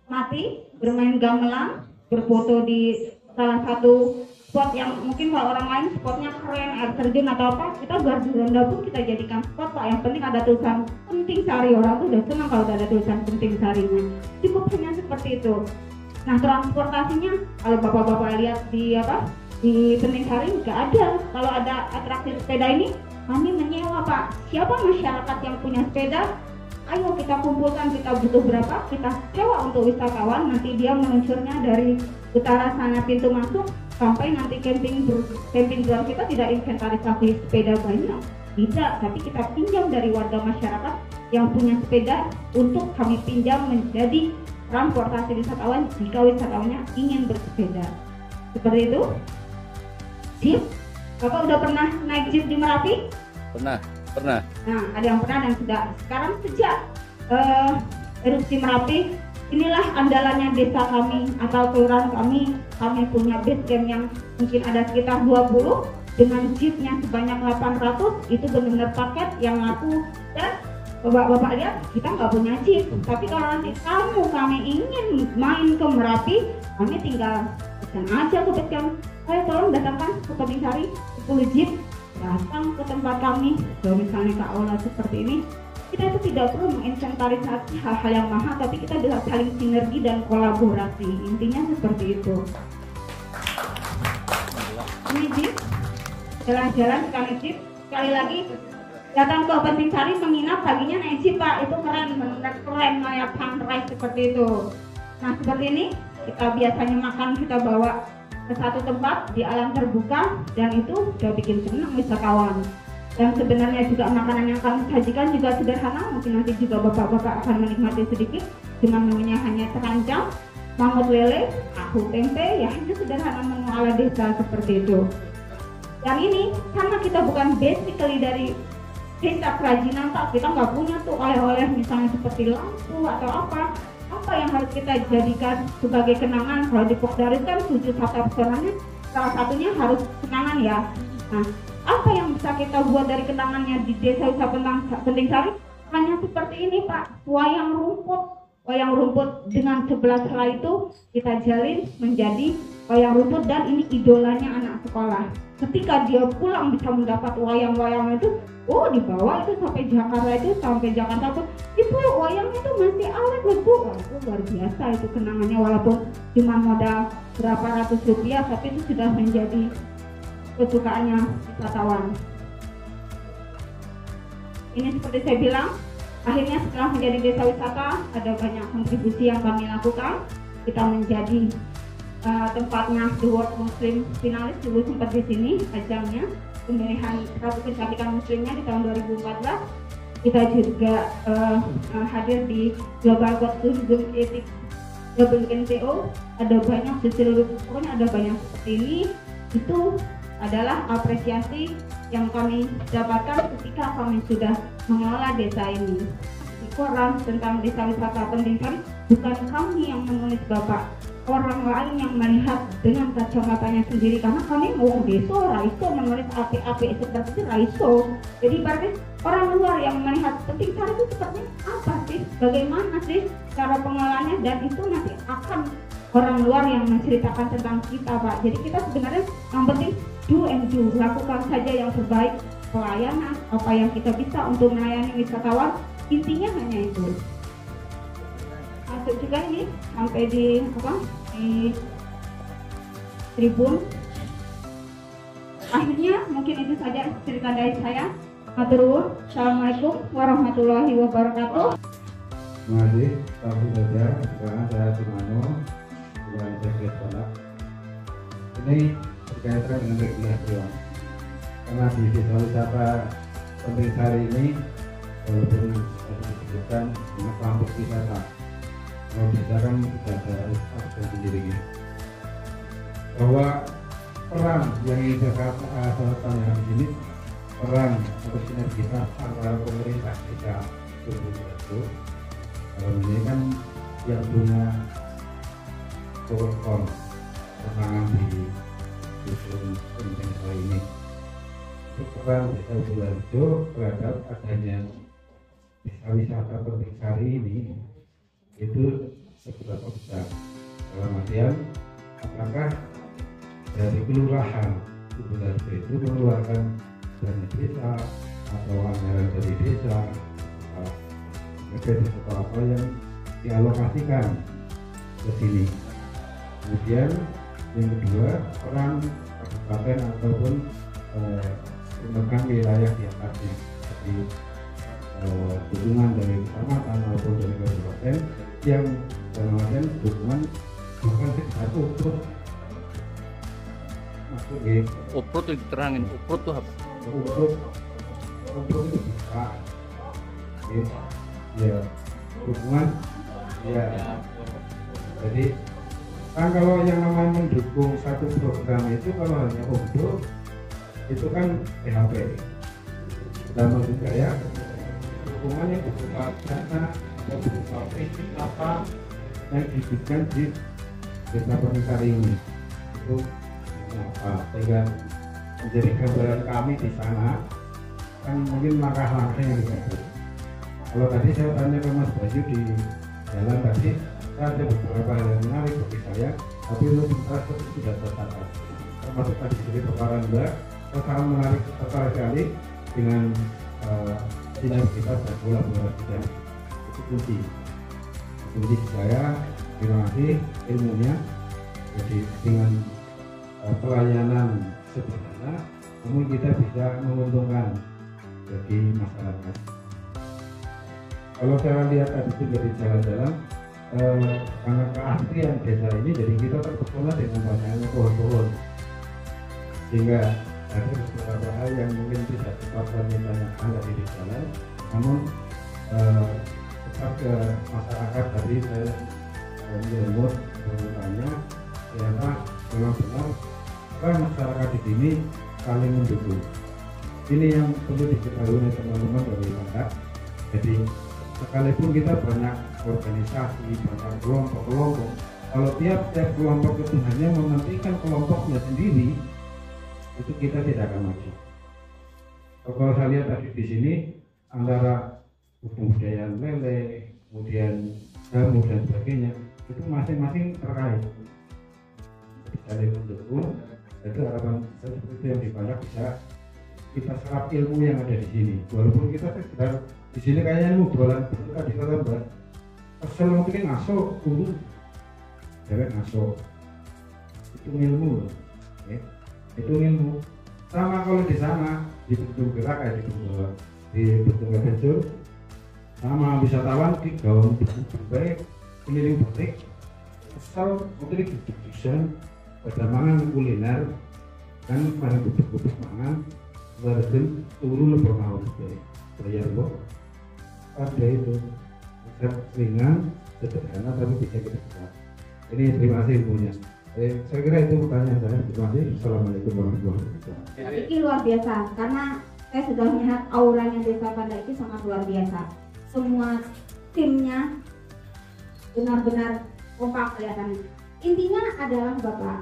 mati, bermain gamelan, berfoto di salah satu spot yang mungkin kalau orang lain spotnya keren, air terjun atau apa, kita gardu ronda pun kita jadikan spot Pak. Yang penting ada tulisan Penting Sari, orang tuh udah senang kalau ada tulisan Penting Sarinya. Cukup hanya seperti itu. Nah transportasinya kalau bapak-bapak lihat di apa di Penting Sari nggak ada. Kalau ada atraksi sepeda ini kami menyewa Pak. Siapa masyarakat yang punya sepeda? Ayo kita kumpulkan, kita butuh berapa, kita sewa untuk wisatawan. Nanti dia meluncurnya dari utara sana pintu masuk sampai nanti camping ground kita tidak inventarisasi sepeda banyak, tidak, tapi kita pinjam dari warga masyarakat yang punya sepeda untuk kami pinjam menjadi transportasi wisatawan jika wisatawannya ingin bersepeda. Seperti itu. Jeep, Bapak udah pernah naik jeep di Merapi? Pernah. Nah, ada yang pernah dan sudah. Sekarang sejak erupsi Merapi, inilah andalannya desa kami atau kelurahan kami. Kami punya base camp yang mungkin ada sekitar 20 dengan jeepnya sebanyak 800. Itu benar-benar paket yang laku. Dan bapak-bapak lihat, kita nggak punya jeep. Tapi kalau nanti kami ingin main ke Merapi, kami tinggal pesan aja ke base camp. Saya tolong datangkan ke Penting Sari 10 jeep, datang ke tempat kami. Kalau misalnya ke aula seperti ini, kita itu tidak perlu menginventarisasi hal-hal yang mahal, tapi kita bisa saling sinergi dan kolaborasi. Intinya seperti itu. Ini jeep, jalan-jalan sekali jeep. Sekali lagi datang ke Penting Sari menginap, paginya naik jeep Pak. Itu keren, benar-benar keren kayak sunrise seperti itu. Nah seperti ini kita biasanya makan, kita bawa ke satu tempat di alam terbuka, dan itu sudah bikin senang wisatawan. Dan sebenarnya juga makanan yang kami sajikan juga sederhana, mungkin nanti juga bapak-bapak akan menikmati sedikit. Cuma menunya hanya terancam, mangut lele, tahu tempe, ya itu sederhana menu ala desa seperti itu. Yang ini sama, kita bukan basically dari desa kerajinan Pak, kita nggak punya tuh oleh-oleh misalnya seperti lampu atau apa yang harus kita jadikan sebagai kenangan. Kalau di Pokdaris kan 7 kata pesonanya, salah satunya harus kenangan ya. Nah, apa yang bisa kita buat dari kenangannya di Desa Wisata Penting Sari? Hanya seperti ini Pak, wayang rumput dengan 11 helai itu kita jalin menjadi wayang rumput, dan ini idolanya anak sekolah. Ketika dia pulang bisa mendapat wayang-wayang itu, dibawa itu sampai Jakarta pun Bu, wayangnya tuh masih awet loh Bu. Wah, itu luar biasa itu kenangannya, walaupun cuma modal berapa ratus rupiah, tapi itu sudah menjadi kesukaannya wisatawan. Ini seperti saya bilang, akhirnya setelah menjadi desa wisata, ada banyak kontribusi yang kami lakukan. Kita menjadi tempatnya The World Muslim Finalis, dulu sempat di sini ajangnya pemilihan Ratu Kecantikan Muslimnya di tahun 2014. Kita juga hadir di Global Code Tourism Ethics WNTO. Ada banyak di seluruh, pokoknya ada banyak seperti ini. Itu adalah apresiasi yang kami dapatkan ketika kami sudah mengelola desa ini. Di koran tentang desa wisata Penting Sari, bukan kami yang menulis Bapak, orang lain yang melihat dengan kacamatanya sendiri, karena kami mau desa raiso menulis api-api seperti itu raiso. Jadi berarti orang luar yang melihat Penting Sari itu seperti apa sih, bagaimana sih cara pengelolaannya, dan itu nanti akan orang luar yang menceritakan tentang kita, Pak. Jadi kita sebenarnya yang penting do and do, lakukan saja yang terbaik, pelayanan apa yang kita bisa untuk melayani wisatawan, intinya hanya itu. Masuk juga ini sampai di tribun. Akhirnya mungkin itu saja cerita dari saya. Matur nuwun. Assalamualaikum warahmatullahi wabarakatuh. Terima kasih Pak Saudara. Sekarang saya Sumano, Tuan Sekretariat Pondok. Ini berkaitan dengan regulasi, karena di desa wisata Penting Sari ini walaupun disebutkan dengan kelompok wisata, kalau desa kan tidak ada akses sendirinya, bahwa peran yang ingin saya sampaikan di sini, peran atau sinergitas antara pemerintah desa itu, kalau ini kan yang punya program penanganan di dusun Penting Sari ini, itu peran desa Sidoarjo terhadap adanya desa wisata Penting Sari ini itu seberapa besar, dalam artian apakah dari kelurahan Sidoarjo itu mengeluarkan dana desa atau anggaran dari desa atau apa yang dialokasikan ke sini. Kemudian yang kedua, peran kabupaten ataupun pemegang wilayah di atasnya, seperti dukungan dari kecamatan maupun dari kabupaten yang dalam artian dukungan bukan sekedar uprut. Maksudnya Uprut itu diterangin, uprut itu apa? Uprut itu bisa ya dukungan ya. Jadi kan kalau yang namanya mendukung satu program itu, kalau hanya untuk itu kan PHP. Dan maksud saya dukungan yang berupa dana atau berupa prinsip apa yang diberikan di desa Penting Sari ini itu apa, sehingga menjadi gambaran kami di sana kan mungkin langkah-langkah yang diambil. Kalau tadi saya tanya ke Mas Bayu di jalan tadi, ada beberapa hal yang menarik bagi saya, tapi untuk infrastruktur sudah tercatat. Termasuk tadi dari paparan Mbak, sangat menarik sekali dengan sinergitas dan kolaborasi dan itu kunci. Kunci saya, terima kasih ilmunya. Jadi dengan pelayanan sederhana, namun kita bisa menguntungkan bagi masyarakat. Kalau saya lihat tadi juga di jalan-jalan, karena keaslian desa ini, jadi kita terpesona dengan banyaknya pohon-pohon, sehingga ada beberapa hal yang mungkin tidak cepat kami tanyakan dari di jalan, namun tetap ke masyarakat tadi saya menyebut bertanya, ternyata memang benar kan masyarakat di sini saling mendukung. Ini yang perlu diketahui oleh teman-teman dari Batak. Jadi sekalipun kita banyak organisasi, banyak kelompok-kelompok, kalau tiap-tiap kelompok itu hanya mementingkan kelompoknya sendiri, itu kita tidak akan maju. Kalau saya lihat tadi di sini antara kebudayaan lele, kemudian jamu dan sebagainya, itu masing-masing terkait. Jadi saling mendukung. Itu harapan seperti yang di Batak bisa kita serap ilmu yang ada di sini. Walaupun kita sekedar Di sini kayaknya mau jualan di kota Mbak. Kesel mau bikin ngaso, guru, cewek ngaso. Itu ilmu loh, ya. Itu ilmu. Sama kalau di sana di Bentur Gerak kayak di Bentur Gerak sama wisatawan di gaung baik keliling batik. Kesel mau bikin desain, pada mangan kuliner kan pada bubuk-bubuk mangan. Warga turun lebih mau bayar kok ada itu ringan sederhana tapi bisa kita buat. Ini terima kasih ilmunya. Saya kira itu pertanyaan saya. Terima kasih. Assalamualaikum warahmatullahi wabarakatuh. Ini luar biasa karena saya sudah melihat auranya Desa Panda itu sangat luar biasa. Semua timnya benar-benar kompak kelihatannya. Intinya adalah Bapak,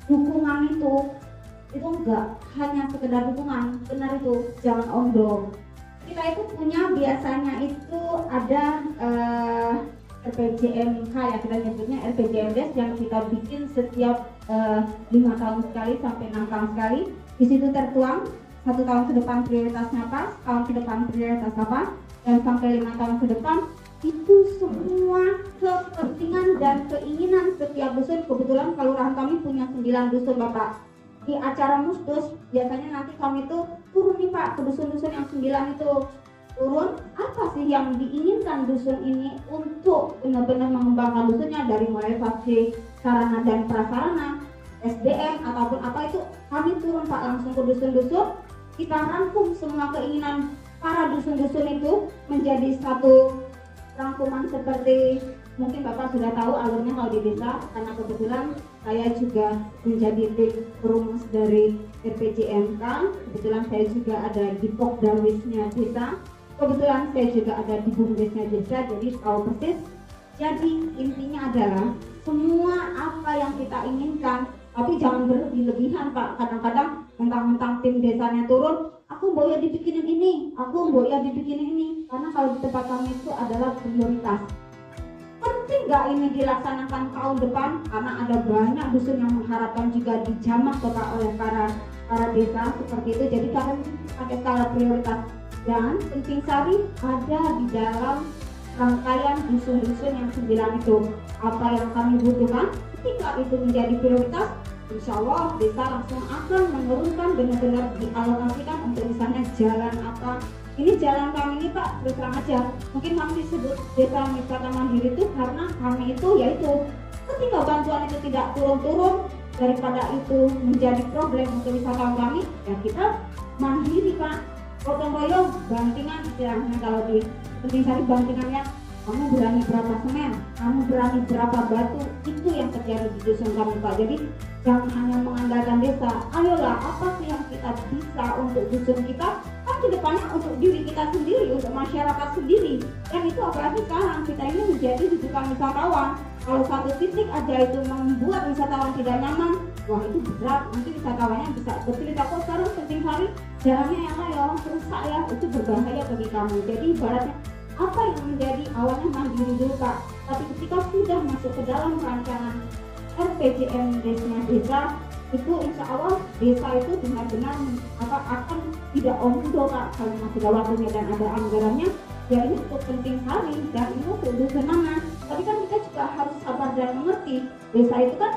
dukungan itu enggak hanya sekedar dukungan, benar itu, jangan ondong. Kita itu punya biasanya itu ada RPJMK ya, kita nyebutnya RPJMdes yang kita bikin setiap 5 tahun sekali sampai 6 tahun sekali. Di situ tertuang 1 tahun ke depan prioritasnya apa, tahun ke depan prioritas apa, dan sampai 5 tahun ke depan itu semua kepentingan dan keinginan setiap dusun. Kebetulan kelurahan kami punya 9 dusun Bapak. Di acara musdos biasanya nanti kami tuh turun nih Pak ke dusun-dusun yang 9 itu, turun apa sih yang diinginkan dusun ini untuk benar-benar mengembangkan dusunnya, dari mulai fase sarana dan prasarana, SDM ataupun apa itu, kami turun Pak langsung ke dusun-dusun, kita rangkum semua keinginan para dusun-dusun itu menjadi satu rangkuman seperti mungkin Bapak sudah tahu alurnya kalau di desa, karena kebetulan saya juga menjadi tim perumus dari RPJMK. Kebetulan saya juga ada di Pokdarwisnya desa, kebetulan saya juga ada di Bumdesnya desa, jadi tahu persis. Jadi intinya adalah semua apa yang kita inginkan, tapi jangan berlebih-lebihan Pak. Kadang-kadang mentang-mentang tim desanya turun, aku mau ya dibikinin ini, aku mau ya dibikinin ini, karena kalau di tempat kami itu adalah prioritas. Penting nggak ini dilaksanakan tahun depan, karena ada banyak dusun yang mengharapkan juga dijamah Bapak oleh para desa seperti itu. Jadi kami pakai skala prioritas, dan penting sari ada di dalam rangkaian dusun-dusun yang 9 itu. Apa yang kami butuhkan, ketika itu menjadi prioritas, insya Allah desa langsung akan menurunkan, benar-benar dialokasikan untuk misalnya jalan apa. Ini jalan kami ini Pak, terus terang aja, mungkin kami disebut desa wisata mandiri itu karena kami itu yaitu ketika bantuan itu tidak turun-turun, daripada itu menjadi problem untuk wisatawan kami, ya kita mandiri Pak, gotong royong, bantingan istilahnya. Kalau di penting sari bantingannya, kamu berani berapa semen, kamu berani berapa batu, itu yang terjadi di dusun kami Pak. Jadi jangan hanya mengandalkan desa, ayolah apa sih yang kita bisa untuk dusun kita, kan kedepannya untuk diri kita sendiri, untuk masyarakat sendiri. Dan itu apalagi sekarang kita ini menjadi rujukan wisatawan. Kalau satu titik aja itu membuat wisatawan tidak nyaman, wah itu berat, nanti wisatawannya bisa bercerita, kok sekarang penting hari jalannya yang lain rusak ya, itu berbahaya bagi kamu. Jadi ibaratnya apa yang menjadi awalnya mandiri dulu Pak, tapi ketika sudah masuk ke dalam rancangan RPJM desanya desa, itu insya Allah desa itu benar-benar akan tidak ondo Pak, kalau masih ada waktunya dan ada anggarannya. Ya ini untuk penting hari dan ini untuk dusun mana. Tapi kan kita juga harus sabar dan mengerti, desa itu kan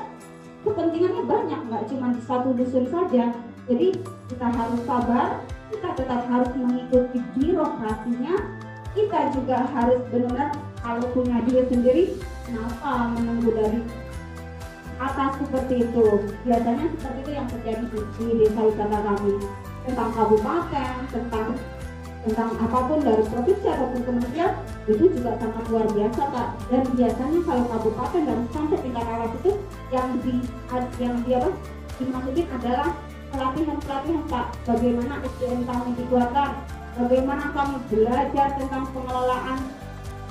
kepentingannya banyak, nggak cuma di satu dusun saja. Jadi kita harus sabar, kita tetap harus mengikuti birokrasinya, kita juga harus benar, kalau punya diri sendiri, kenapa menunggu dari atas seperti itu. Biasanya seperti itu yang terjadi di desa wisata kami, tentang kabupaten, tentang apapun dari provinsi ataupun kementerian, itu juga sangat luar biasa Pak. Dan biasanya kalau kabupaten dan sampai tingkat awas itu yang dimasukin adalah pelatihan Pak, bagaimana SDM kami dikuatkan, bagaimana kami belajar tentang pengelolaan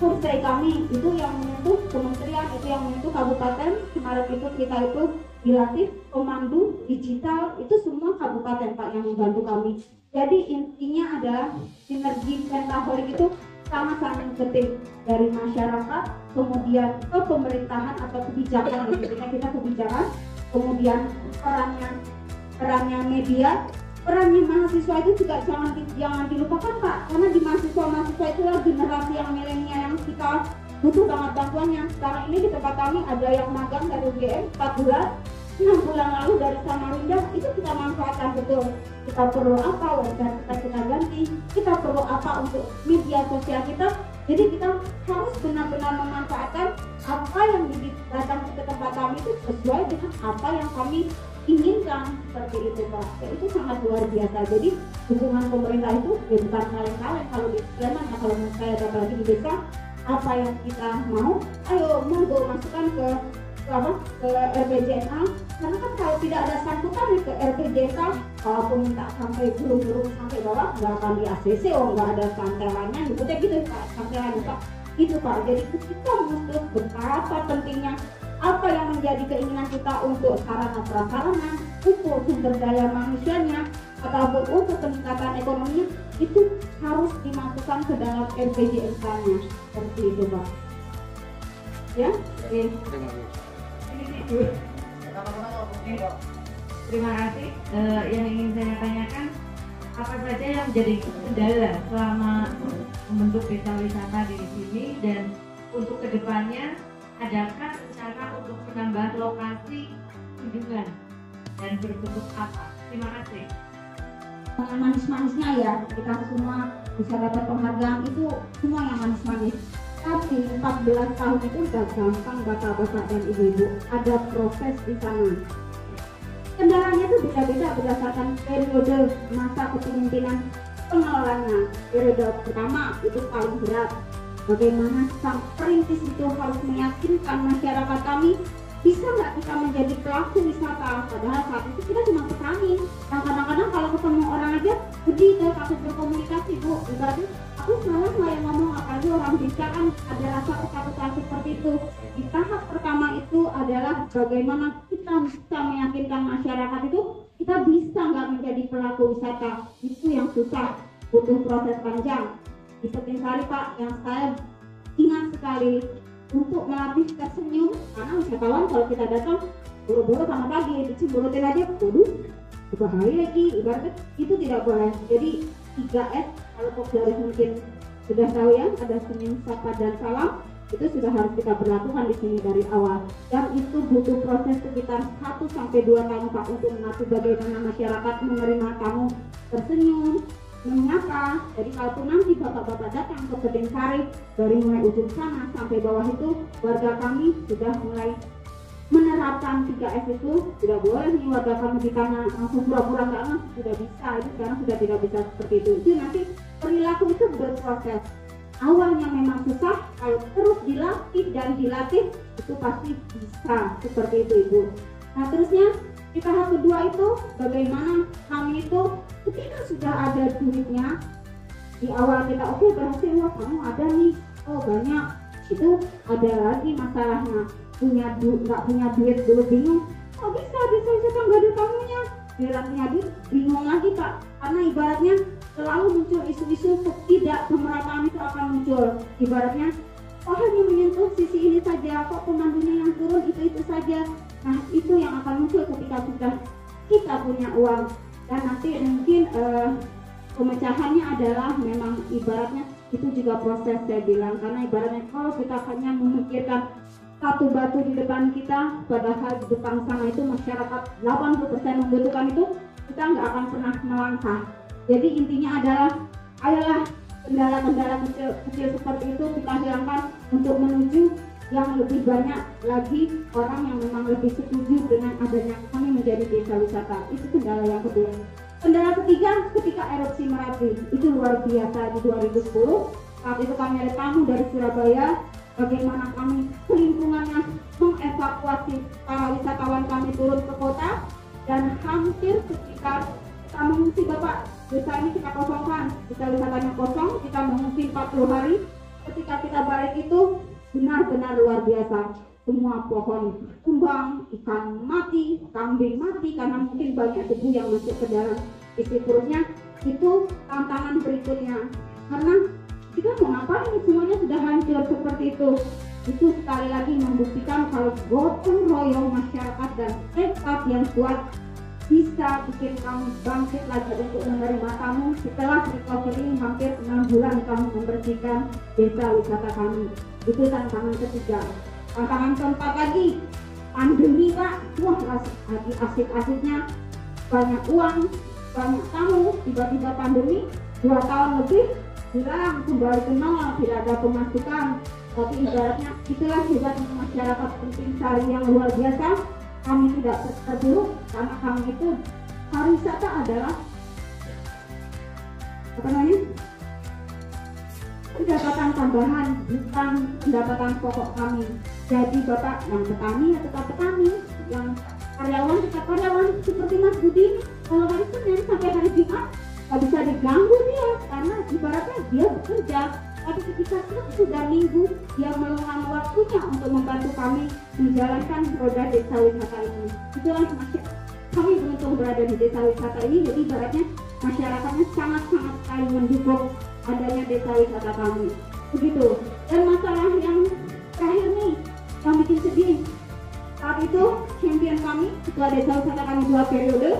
survei kami, itu yang menyentuh kementerian, itu yang menyentuh kabupaten. Kemarin itu kita itu dilatih pemandu digital, itu semua kabupaten Pak yang membantu kami. Jadi intinya adalah sinergi pentaholik itu sangat-sangat penting, dari masyarakat kemudian ke pemerintahan atau kebijakan. Ketika kita kebijakan, kemudian perannya media, perannya mahasiswa itu juga jangan dilupakan Pak, karena di mahasiswa itulah generasi yang milenial yang kita butuh banget bantuannya. Sekarang ini di tempat kami ada yang magang dari UGM 4 bulan, 6 bulan lalu dari Samarinda, itu kita manfaatkan betul. Kita perlu apa, website kita ganti, kita perlu apa untuk media sosial kita. Jadi kita harus benar-benar memanfaatkan apa yang datang ke tempat kami itu sesuai dengan apa yang kami inginkan, seperti itu Pak. Ya, itu sangat luar biasa. Jadi dukungan pemerintah itu ya bukan kaleng-kaleng. Kalau di Sleman, kalau menurut saya apalagi di desa, apa yang kita mau, ayo monggo masukkan ke RPJSA. Karena kan kalau tidak ada sambutan ke RPJSA, kalaupun minta sampai burung-burung sampai bawah, nggak akan di ACC, nggak ada santelannya, udah gitu Pak, santelannya Pak. Itu Pak. Jadi kita mesti betapa pentingnya apa yang menjadi keinginan kita untuk sarana prasarana, untuk sumber daya manusianya, ataupun untuk peningkatan ekonominya, itu harus dimasukkan ke dalam RPJMK-nya, seperti itu Pak. Ya, oke. Terima kasih. Yang ingin saya tanyakan, apa saja yang menjadi kendala selama membentuk desa wisata di sini, dan untuk kedepannya adakah rencana untuk menambah lokasi kunjungan dan berbentuk apa? Terima kasih. Manis-manisnya ya, kita semua bisa dapat penghargaan itu semua yang manis-manis. Tapi 14 tahun itu udah gampang bapak-bapak dan ibu-ibu, ada proses di sana. Kendalanya itu beda-beda berdasarkan periode masa kepemimpinan pengelolanya. Periode pertama itu paling berat. Bagaimana sang perintis itu harus meyakinkan masyarakat kami, bisa nggak kita menjadi pelaku wisata, padahal saat itu kita cuma petani. Dan kadang-kadang kalau ketemu orang aja begitu takut berkomunikasi Bu, berarti aku salah nggak yang ngomong, apalagi orang desa kan ada rasa ketakutan seperti itu. Di tahap pertama itu adalah bagaimana kita bisa meyakinkan masyarakat itu kita bisa nggak menjadi pelaku wisata. Itu yang susah, butuh proses panjang. Di Petinsari Pak, yang saya ingat sekali, untuk melatih tersenyum, karena wisatawan kalau kita datang buru-buru sama pagi dicemburutin aja, waduh berbahaya lagi, ibaratnya itu tidak boleh. Jadi 3S, kalau Popularis mungkin sudah tahu ya, ada senyum, sapa, dan salam, itu sudah harus kita berlakukan di sini dari awal. Dan itu butuh proses sekitar 1-2 tahun Pak untuk mengatur bagaimana masyarakat menerima kamu tersenyum, menyapa. Jadi kalaupun nanti bapak-bapak datang ke Petinsari, dari mulai ujung sana sampai bawah itu, warga kami sudah mulai menerapkan 3S itu. Tidak boleh nih warga kami ditanya langsung pura-pura nggak ngeh, sudah bisa. Itu sekarang sudah tidak bisa seperti itu. Itu nanti perilaku itu berproses. Awalnya memang susah, kalau terus dilatih dan dilatih itu pasti bisa, seperti itu Ibu. Nah terusnya di tahap kedua itu bagaimana kami itu ketika sudah ada duitnya, di awal kita oke berhasil, wah kamu ada nih, oh banyak, itu ada lagi masalahnya, nggak punya duit dulu bingung, oh bisa nggak ada tamunya, bilang punya duit bingung lagi Pak, karena ibaratnya selalu muncul isu-isu tidak pemerataan itu akan muncul, ibaratnya oh hanya menyentuh sisi ini saja, kok pemandunya yang turun itu saja. Nah itu yang akan muncul ketika sudah kita punya uang. Dan nanti mungkin pemecahannya adalah memang ibaratnya itu juga proses saya bilang, karena ibaratnya kalau kita hanya memikirkan satu batu di depan kita, padahal di depan sana itu masyarakat 80% membutuhkan itu, kita nggak akan pernah melangkah. Jadi intinya adalah ayolah kendala-kendala kecil seperti itu kita hilangkan untuk menuju yang lebih banyak lagi orang yang memang lebih setuju dengan adanya kami menjadi desa wisata. Itu kendala yang kedua. Kendala ketiga ketika erupsi Merapi, itu luar biasa di 2010. Saat itu kami ada tamu dari Surabaya, bagaimana kami lingkungannya mengevakuasi para wisatawan kami turun ke kota, dan hampir ketika kita mengungsi Bapak, desa ini kita kosongkan, desa wisatanya kosong, kita mengungsi 40 hari. Ketika kita balik itu benar-benar luar biasa, semua pohon tumbang, ikan mati, kambing mati karena mungkin banyak debu yang masuk ke dalam isi perutnya. Itu tantangan berikutnya, karena kita mau ngapain, semuanya sudah hancur seperti itu. Itu sekali lagi membuktikan kalau gotong royong masyarakat dan tekad yang kuat bisa bikin kamu bangkit lagi untuk menerima kamu setelah recovery hampir 6 bulan kamu membersihkan desa wisata kami. Itu tantangan ketiga. Tantangan keempat lagi, pandemi Pak. Wah, lagi asik-asiknya, banyak uang, banyak tamu, tiba-tiba pandemi 2 tahun lebih hilang, kembali ke nol, tidak ada pemasukan. Tapi ibaratnya itulah hebatnya masyarakat Penting Sari yang luar biasa. Kami tidak terpuruk karena kami itu pariwisata adalah pendapatan tambahan, bukan pendapatan pokok kami. Jadi Bapak yang petani ya tetap petani, yang karyawan tetap karyawan. Seperti Mas Budi, kalau hari Senin sampai hari Jumat nggak bisa diganggu dia, karena ibaratnya dia bekerja. Tapi ketika sudah minggu, dia meluangkan waktunya untuk membantu kami menjalankan roda desa wisata ini. Itulah kami beruntung berada di desa wisata ini. Jadi ibaratnya masyarakatnya sangat-sangat sekali mendukung adanya desa wisata kami. Begitu. Dan masalah yang terakhir nih, yang bikin sedih. Saat itu champion kami, ketua desa wisata kami 2 periode,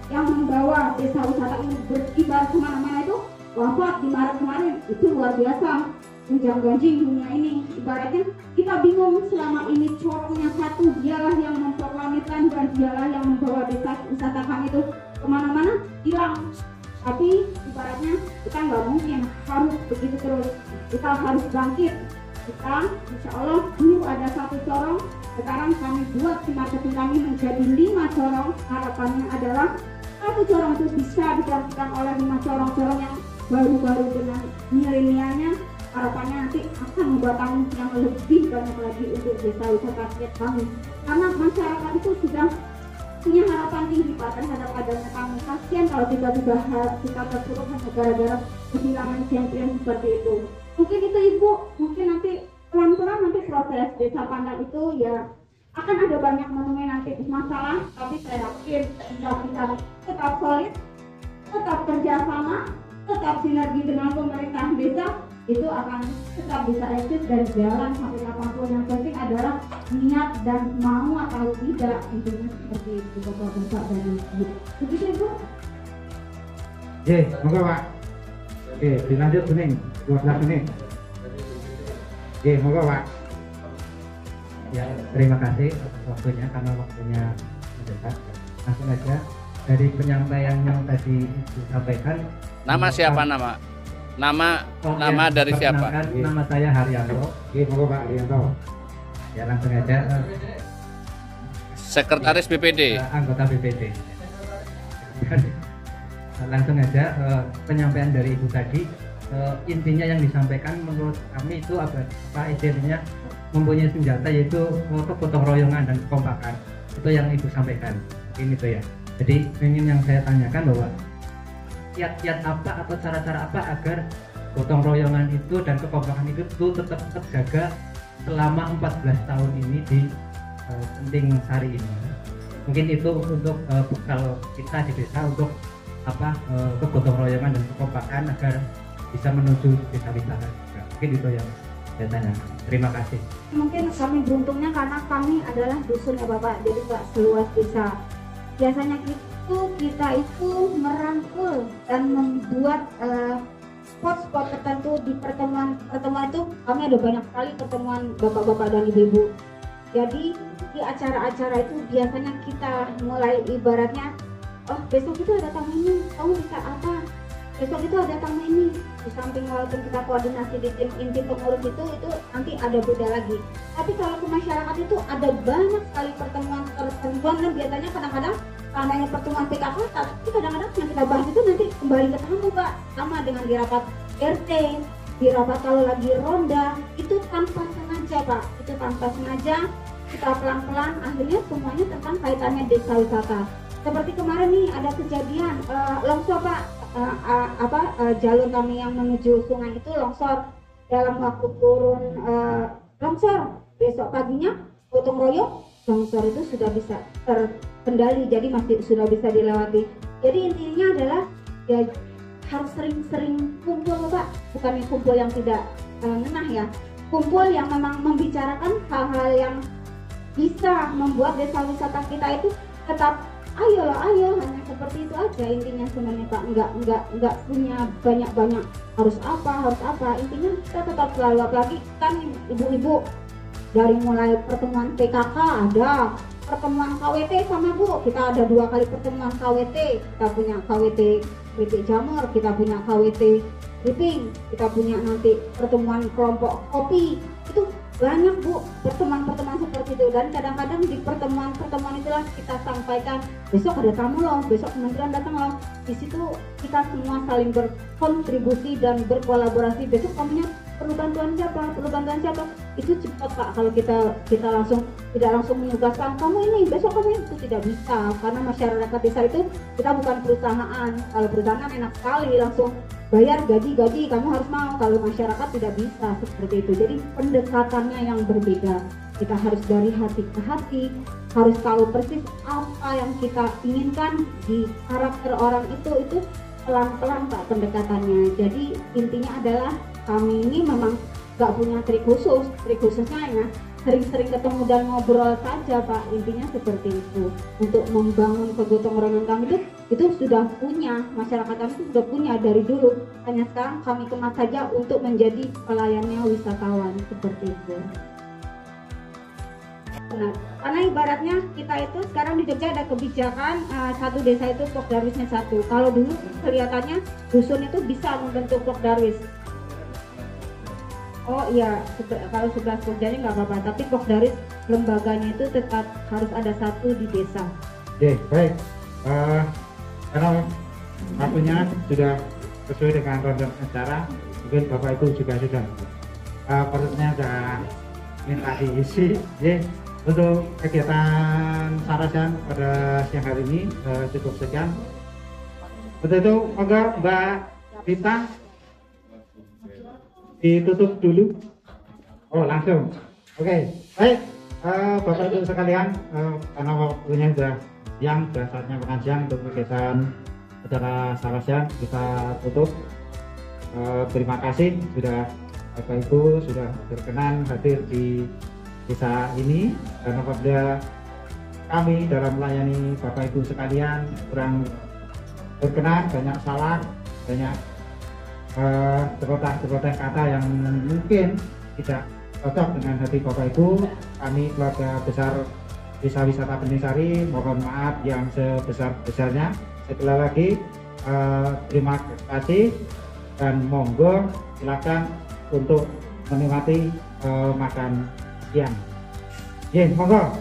yang membawa desa wisata ini berkibar kemana-mana itu wafat di Maret kemarin. Itu luar biasa, menjang-ganjing dunia ini. Ibaratnya kita bingung selama ini corongnya satu, dialah yang memproklamirkan dan dialah yang membawa desa wisata kami itu kemana-mana, hilang. Tapi ibaratnya kita nggak mungkin harus begitu terus, kita harus bangkit. Kita insya Allah dulu ada 1 corong, sekarang kami buat si marketing kami menjadi 5 corong. Harapannya adalah 1 corong itu bisa digantikan oleh 5 corong-corong yang baru-baru dengan milenialnya. Harapannya nanti akan membuat yang lebih banyak lagi untuk desa wisata kami, karena masyarakat itu sudah punya harapan tinggi Pak terhadap adanya kami. Kasian kalau tiba-tiba kita terpuruk hanya gara-gara kehilangan champion seperti itu. Mungkin itu Ibu, mungkin nanti pelan-pelan nanti proses desa pandang itu ya akan ada banyak menemui nanti masalah, tapi saya yakin jika kita tetap solid, tetap kerjasama, tetap sinergi dengan pemerintah desa, itu akan tetap bisa eksis dan jalan sampai kapanpun. Yang penting adalah niat dan mau atau tidak, intinya seperti itu Bapak dan Ibu. Begitu Ibu. Moga Pak. Oke, dilanjut Bening, 12 menit. Moga Pak. Ya, terima kasih atas waktunya, karena waktunya mendesak. Langsung aja dari penyampaian yang tadi disampaikan. Nama siapa nama? Nama dari siapa? Nama saya Haryanto. Moga Pak Haryanto. Ya, langsung aja. Sekretaris BPD. Anggota BPD. Langsung aja penyampaian dari Ibu tadi. Intinya yang disampaikan menurut kami itu apa istilahnya mempunyai senjata, yaitu kegotong royongan dan kekompakan. Itu yang Ibu sampaikan. Ini tuh ya. Jadi ingin yang saya tanyakan bahwa kiat-kiat apa atau cara-cara apa agar gotong royongan itu dan kekompakan itu tetap terjaga selama 14 tahun ini di Penting Sari ini. Mungkin itu untuk bekal kita di desa untuk kegotong royongan dan kekompakan agar bisa menuju desa wisata. Mungkin itu yang saya tanya. Terima kasih. Mungkin kami beruntungnya karena kami adalah dusun ya Bapak, jadi nggak seluas desa. Biasanya kita itu merangkul dan membuat spot-spot tertentu di pertemuan itu. Kami ada banyak sekali pertemuan bapak-bapak dan ibu-ibu. Jadi di acara-acara itu biasanya kita mulai ibaratnya, oh besok itu ada tamu ini, kamu bisa apa? Besok itu ada tamu ini. Di samping walaupun kita koordinasi di tim inti pengurus itu nanti ada beda lagi. Tapi kalau ke masyarakat itu ada banyak sekali pertemuan dan biasanya kadang-kadang karena pertemuan PKK, tapi kadang-kadang yang kita bahas itu nanti kembali ke tamu Pak, sama dengan di rapat RT, di rapat kalau lagi ronda, itu tanpa sengaja Pak, itu tanpa sengaja kita pelan-pelan akhirnya semuanya tentang kaitannya desa wisata. Seperti kemarin nih ada kejadian longsor Pak, jalur kami yang menuju sungai itu longsor, dalam waktu turun longsor, besok paginya gotong royong longsor itu sudah bisa terkendali, jadi masih sudah bisa dilewati. Jadi intinya adalah ya harus sering-sering kumpul Pak, bukannya kumpul yang tidak ngenah ya, kumpul yang memang membicarakan hal-hal yang bisa membuat desa wisata kita itu tetap ayo, hanya seperti itu aja intinya sebenarnya Pak. Enggak punya banyak harus apa, intinya kita tetap selalu, apalagi kan ibu-ibu dari mulai pertemuan PKK ada, pertemuan KWT sama Bu, kita ada 2 kali pertemuan KWT, kita punya KWT kritik jamur, kita punya KWT briefing, kita punya nanti pertemuan kelompok kopi, itu banyak Bu pertemuan-pertemuan seperti itu. Dan kadang-kadang di pertemuan-pertemuan itulah kita sampaikan, besok ada tamu loh, besok kementerian datang loh, di situ kita semua saling berkontribusi dan berkolaborasi. Besok kamunya perlu bantuan siapa, itu cepat Pak. Kalau kita langsung tidak langsung menugaskan kamu ini, besok kamu itu tidak bisa, karena masyarakat desa itu kita bukan perusahaan. Kalau perusahaan enak sekali langsung bayar gaji kamu harus mau, kalau masyarakat tidak bisa seperti itu. Jadi pendekatannya yang berbeda, kita harus dari hati ke hati, harus tahu persis apa yang kita inginkan di karakter orang itu pelan-pelan Pak pendekatannya. Jadi intinya adalah kami ini memang gak punya trik khususnya ya sering-sering ketemu dan ngobrol saja Pak, intinya seperti itu. Untuk membangun kegotong royongan kami itu sudah punya, masyarakat kami itu sudah punya dari dulu, hanya sekarang kami kemas saja untuk menjadi pelayannya wisatawan seperti itu. Nah, karena ibaratnya kita itu sekarang di Jogja ada kebijakan satu desa itu Pokdarwisnya 1. Kalau dulu kelihatannya dusun itu bisa membentuk Pokdarwis. Oh iya, kalau 11 Pokdanya nggak apa-apa, tapi Pokdarwis lembaganya itu tetap harus ada 1 di desa. Oke, baik. Karena waktunya sudah sesuai dengan ronde acara, mungkin Bapak Ibu juga sudah perutnya sudah minta diisi. Untuk kegiatan Sarasan pada siang hari ini cukup sekian. Untuk itu, monggo Mbak Rita ditutup dulu. Oh, langsung. Oke, baik. Bapak Ibu sekalian, karena waktunya sudah siang, sudah saatnya makan siang untuk kegiatan acara Sarasan kita tutup. Terima kasih sudah Bapak Ibu sudah berkenan hadir di desa ini, karena apabila kami dalam melayani Bapak Ibu sekalian kurang berkenan, banyak salah, banyak teroteh kata yang mungkin tidak cocok dengan hati Bapak Ibu, kami keluarga besar Desa Wisata Bening Sari mohon maaf yang sebesar-besarnya. Sekali lagi terima kasih dan monggo silakan untuk menikmati makan siang. Monggo.